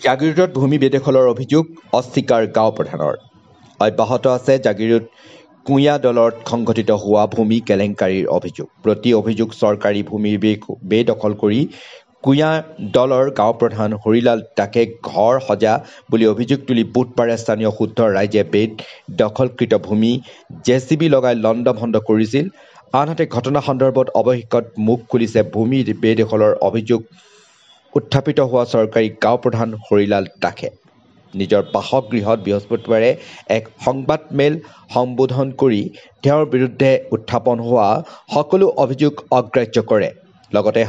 জাগিৰোডত ভূমি বেদখলৰ অভিযোগ অস্বীকাৰ গাঁও প্ৰধানৰ। অব্যাহত আছে জাগিৰোড কুঁয়া দলত সংঘটিত হোৱা ভূমি কেলেংকাৰীৰ অভিযোগ। প্ৰতি অভিযোগ চৰকাৰী ভূমিৰ বেদখল কৰি কুঁয়া দলৰ গাঁও প্ৰধান হৰিলাল দাসে ঘৰ সজা বুলি অভিযোগ তুলি বুধবাৰে স্থানীয় শুদ্ধ ৰাইজে বেদখলকৃত ভূমি জেচিবি লগাই লণ্ডভণ্ড কৰিছিল। আনহাতে ঘটনা সন্দৰ্ভত অৱশেষত মুখ খুলিছে ভূমি বেদখলৰ অভিযোগ উত্থাপিত হোৱা চৰকাৰী গাঁও প্ৰধান হৰিলাল দাসে। নিজৰ বাসগৃহত বৃহস্পতিবাৰে এক সংবাদমেল সম্বোধন কৰি তেওঁৰ বিৰুদ্ধে উত্থাপন হোৱা সকলো অভিযোগ অগ্ৰাহ্য কৰে। লগতে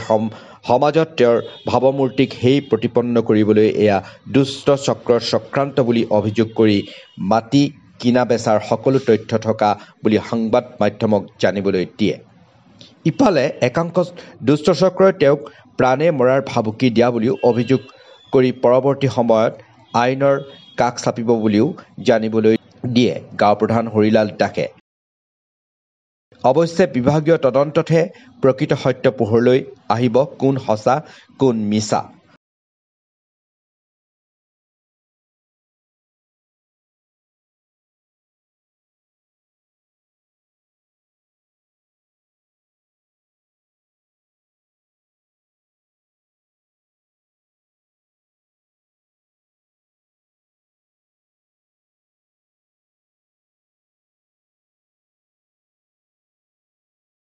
সমাজত তেওঁৰ ভাৱমূৰ্তিক সেই প্ৰতিপন্ন কৰিবলৈ এয়া দুষ্ট চক্ৰৰ চক্ৰান্ত বুলি অভিযোগ কৰি মাটি কিনা বেচাৰ সকলো তথ্য থকা বুলি সংবাদ মাধ্যমক জানিবলৈ দিয়ে। ইফালে একাংশ দুষ্ট চক্ৰই তেওঁক প্ৰাণে মৰাৰ ভাবুকি দিয়া বুলিও অভিযোগ কৰি পৰৱৰ্তী সময়ত আইনৰ কাষ চাপিব বুলিও জানিবলৈ দিয়ে গাঁও প্ৰধান হৰিলাল দাসে। অৱশ্যে বিভাগীয় তদন্ততহে প্ৰকৃত সত্য পোহৰলৈ আহিব, কোন সঁচা কোন মিছা।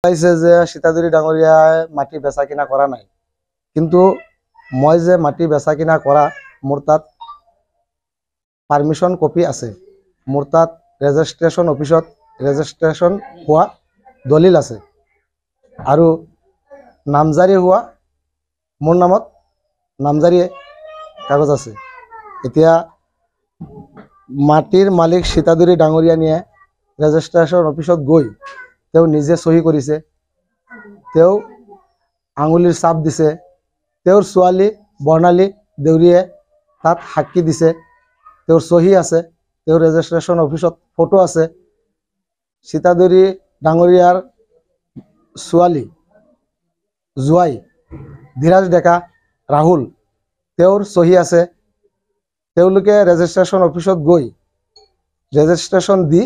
পাইছে যে সীতাদুৰী ডাঙৰীয়াই মাটি বেচা কিনা কৰা নাই, কিন্তু মই যে মাটি বেচা কিনা কৰা মোৰ তাত পাৰ্মিশ্যন কপি আছে, মোৰ তাত ৰেজিষ্ট্ৰেশ্যন অফিচত ৰেজিষ্ট্ৰেশ্যন হোৱা দলিল আছে আৰু নামজাৰি হোৱা মোৰ নামত নামজাৰি কাগজ আছে। এতিয়া মাটিৰ মালিক সীতাদুৰী ডাঙৰীয়া নিয়ে ৰেজিষ্ট্ৰেশ্যন অফিচত গৈ তেওঁ নিজে চহী কৰিছে, তেওঁ আঙুলিৰ ছাপ দিছে, তেওঁৰ ছোৱালী বৰ্ণালী দেউৰীয়ে তাত সাক্ষী দিছে, তেওঁৰ চহী আছে, তেওঁৰ ৰেজিষ্ট্ৰেশ্যন অফিচত ফটো আছে। সীতাদুৰী ডাঙৰীয়াৰ ছোৱালী জোৱাই ধীৰাজ ডেকা ৰাহুল, তেওঁৰ চহী আছে। তেওঁলোকে ৰেজিষ্ট্ৰেশ্যন অফিচত গৈ ৰেজিষ্ট্ৰেশ্যন দি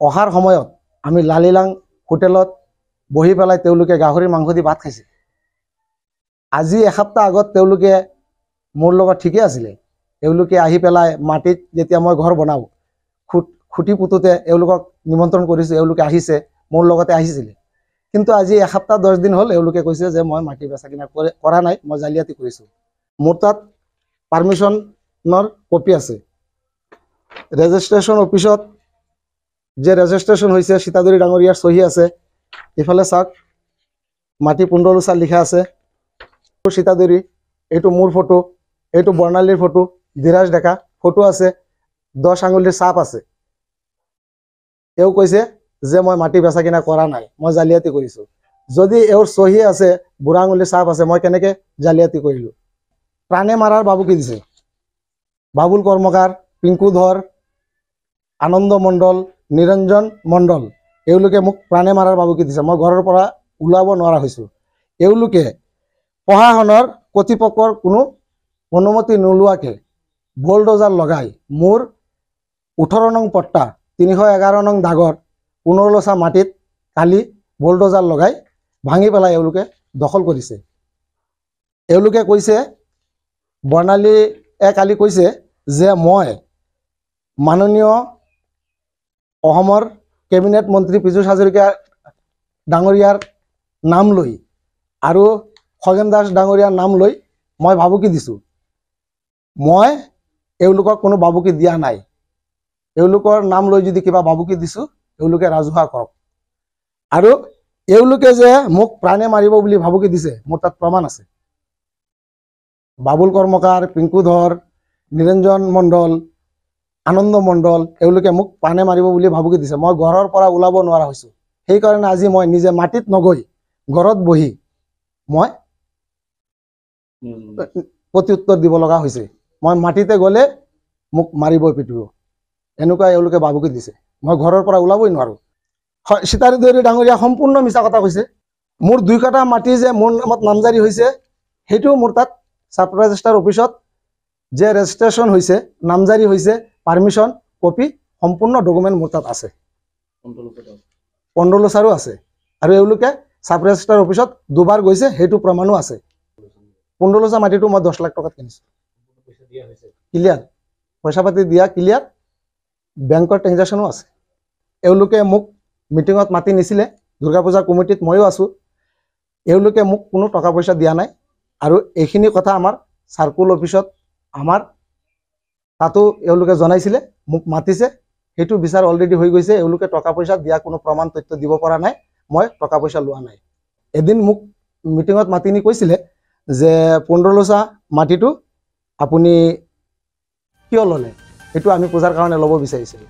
অহাৰ সময়ত আমি লালিলাং হোটেলত বহি পেলাই তেওঁলোকে গাহৰি মাংস দি ভাত খাইছে। আজি এসপ্তাহ আগত তেওঁলোকে মোৰ লগত ঠিকে আছিলে, এওঁলোকে আহি পেলাই মাটিত যেতিয়া মই ঘৰ বনাওঁ খুঁটি পুতোতে এওঁলোকক নিমন্ত্ৰণ কৰিছোঁ, এওঁলোকে আহিছে, মোৰ লগতে আহিছিলে। কিন্তু আজি এসপ্তাহ 10 দিন হ'ল এওঁলোকে কৈছে যে মই মাটি বেচা কিনা কৰা নাই, মই জালিয়াতি কৰিছোঁ। মোৰ তাত পাৰ্মিশ্যনৰ কপি আছে। ৰেজিষ্ট্ৰেশ্যন অফিচত যে ৰেজিষ্ট্ৰেশ্যন হৈছে সীতাদুৰী ডাঙৰীয়াৰ চহী আছে। ইফালে চাওক মাটি 15 লিখা আছে, সীতাদুৰী, এইটো মোৰ ফটো, এইটো বৰ্ণালীৰ ফটো, ধীৰাজ ডেকা ফটো আছে, 10 আঙুলিৰ ছাপ আছে। এওঁ কৈছে যে মই মাটি বেচা কিনা কৰা নাই, মই জালিয়াতি কৰিছোঁ। যদি এওঁৰ চহী আছে, বুঢ়া আঙুলিৰ ছাপ আছে, মই কেনেকৈ জালিয়াতি কৰিলোঁ? প্ৰাণে মাৰাৰ ভাবুকি দিছে বাবুল কৰ্মকাৰ, পিংকু ধৰ, আনন্দ মণ্ডল, নিৰঞ্জন মণ্ডল, এওঁলোকে মোক প্ৰাণে মাৰাৰ ভাবুকি দিছে। মই ঘৰৰ পৰা ওলাব নোৱাৰা হৈছোঁ। এওঁলোকে প্ৰশাসনৰ কৰ্তৃপক্ষৰ কোনো অনুমতি নোলোৱাকৈ বুলডোজাৰ লগাই মোৰ 18 নং পট্টা 311 নং দাগৰ 15 লচা মাটিত কালি বুলডোজাৰ লগাই ভাঙি পেলাই এওঁলোকে দখল কৰিছে। এওঁলোকে কৈছে, বৰ্ণালীয়ে কালি কৈছে যে মই মাননীয় অসমৰ কেবিনেট মন্ত্ৰী পীযুষ হাজৰিকা ডাঙৰীয়াৰ নাম লৈ আৰু খগেন দাস ডাঙৰীয়াৰ নাম লৈ মই ভাবুকি দিছোঁ। মই এওঁলোকক কোনো ভাবুকি দিয়া নাই। এওঁলোকৰ নাম লৈ যদি কিবা ভাবুকি দিছোঁ, এওঁলোকে ৰাজহুৱা কৰক। আৰু এওঁলোকে যে মোক প্ৰাণে মাৰিব বুলি ভাবুকি দিছে, মোৰ তাত প্ৰমাণ আছে। বাবুল কৰ্মকাৰ, পিংকু ধৰ, নিৰঞ্জন মণ্ডল, আনন্দ মণ্ডল, এওঁলোকে মোক প্ৰাণে মাৰিব বুলি ভাবুকি দিছে। মই ঘৰৰ পৰা ওলাব নোৱাৰা হৈছোঁ। সেইকাৰণে আজি মই নিজে মাটিত নগৈ ঘৰত বহি মই প্ৰত্যুত্তৰ দিব লগা হৈছে। মই মাটিতে গ'লে মোক মাৰিবই পিটিব, এনেকুৱা এওঁলোকে ভাবুকি দিছে। মই ঘৰৰ পৰা ওলাবই নোৱাৰোঁ। সীতাদুৰী ডাঙৰীয়া সম্পূৰ্ণ মিছা কথা কৈছে। মোৰ 2 কাঠা মাটি যে মোৰ নামত নামজাৰি হৈছে, সেইটো মোৰ তাত সাব ৰেজিষ্ট্ৰাৰ অফিসত যে ৰেজিষ্ট্ৰেশ্যন হৈছে নামজাৰি হৈছে পাৰ্মিশ্যন কপি সম্পূৰ্ণ ডকুমেণ্ট মোৰ তাত আছে কণ্ট্ৰলচাৰো আছে আৰু এওঁলোকে সাব ৰেজিষ্ট্ৰাৰ অফিচত দুবাৰ গৈছে সেইটো প্ৰমাণো আছে কণ্ট্ৰলচাৰ মাটিটো মই 10 লাখ টকাত কিনিছোঁ ক্লিয়াৰ পইচা পাতি দিয়া ক্লিয়াৰ বেংকৰ ট্ৰেঞ্জেকশ্যনো আছে এওঁলোকে মোক মিটিঙত মাতি নিছিলে দুৰ্গা পূজা কমিটিত ময়ো আছোঁ এওঁলোকে মোক কোনো টকা পইচা দিয়া নাই আৰু এইখিনি কথা আমাৰ সাৰ্কুল অফিচত আমাৰ তাতো এওঁলোকে জনাইছিলে মোক মাতিছে সেইটো বিচাৰ অলৰেডি হৈ গৈছে এওঁলোকে টকা পইচা দিয়া কোনো প্ৰমাণ তথ্য দিব পৰা নাই মই টকা পইচা লোৱা নাই এদিন মোক মিটিঙত মাতি নি কৈছিলে যে 15 লচা মাটিটো আপুনি কিয় ল'লে সেইটো আমি পূজাৰ কাৰণে ল'ব বিচাৰিছিলোঁ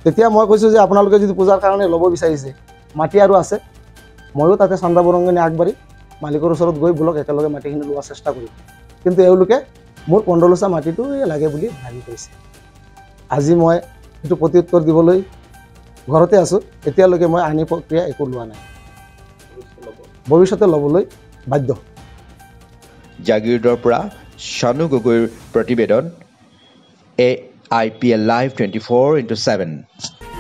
তেতিয়া মই কৈছোঁ যে আপোনালোকে যদি পূজাৰ কাৰণে ল'ব বিচাৰিছে মাটি আৰু আছে ময়ো তাতে চান্দা বৰংগনি আগবাঢ়ি মালিকৰ ওচৰত গৈ বোলক একেলগে মাটিখিনি লোৱাৰ চেষ্টা কৰিম কিন্তু এওঁলোকে মোৰ 15 লচা মাটিটো লাগে বুলি ভাবি কৈছে আজি মই এইটো প্ৰত্যুত্তৰ দিবলৈ ঘৰতে আছোঁ এতিয়ালৈকে মই আইনী প্ৰক্ৰিয়া একো লোৱা নাই ভৱিষ্যতে ল'বলৈ বাধ্য জাগিৰোডৰ পৰা শানু গগৈৰ প্ৰতিবেদন AIPL Live 24/7